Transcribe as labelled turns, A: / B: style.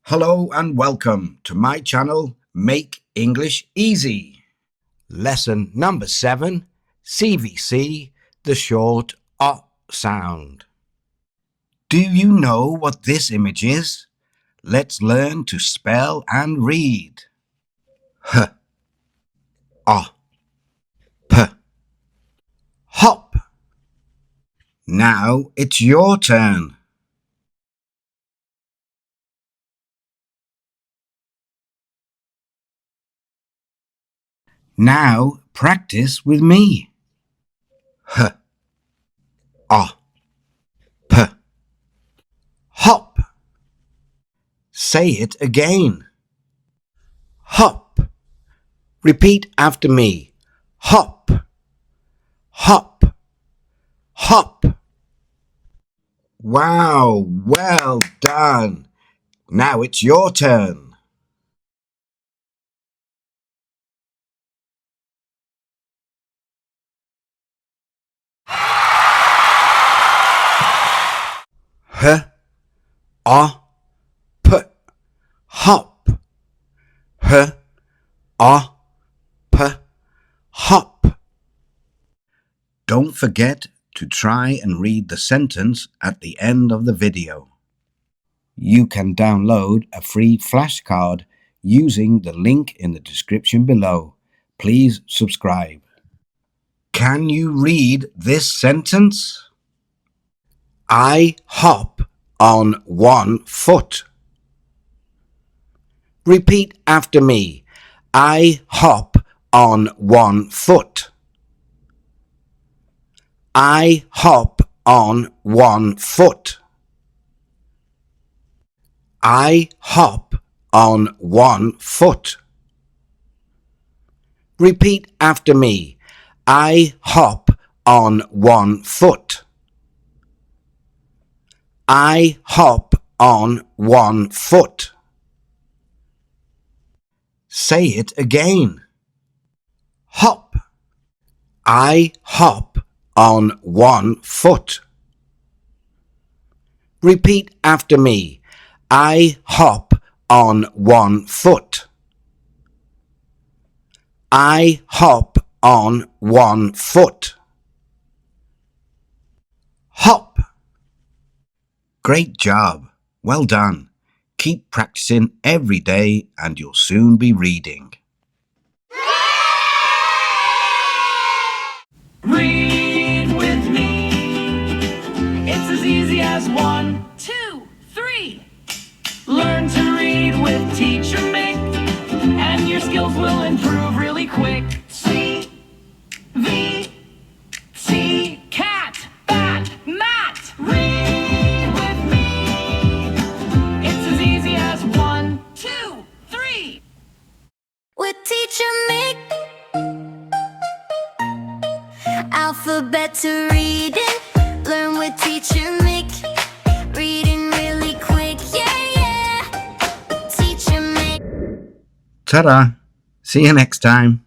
A: Hello and welcome to my channel, Make English Easy. Lesson number 7, CVC, the short O sound. Do you know what this image is? Let's learn to spell and read. H, O, P, hop. Now it's your turn. Now practice with me. H, O, P, hop. Say it again. Hop. Repeat after me. Hop, hop, hop. Wow, well done. Now it's your turn. H, O, P, hop. H, O, P, hop. Don't forget to try and read the sentence at the end of the video. You can download a free flashcard using the link in the description below. Please subscribe. Can you read this sentence? I hop on one foot. Repeat after me. I hop on one foot. I hop on one foot. I hop on one foot. Repeat after me. I hop on one foot. I hop on one foot. Say it again. Hop. I hop on one foot. Repeat after me. I hop on one foot. I hop on one foot. Hop. Great job. Well done. Keep practicing every day and you'll soon be reading.
B: Read with me. It's as easy as 1, 2, 3. Learn to read with Teacher Mick, and your skills will improve really quick. C, V, C, cat, bat, mat. Read with me. It's as easy as 1, 2, 3.
C: With Teacher Mick, alphabet to reading. Learn with Teacher Mick, reading really quick. Yeah, yeah. Teacher Mick.
A: Ta-da! See you next time.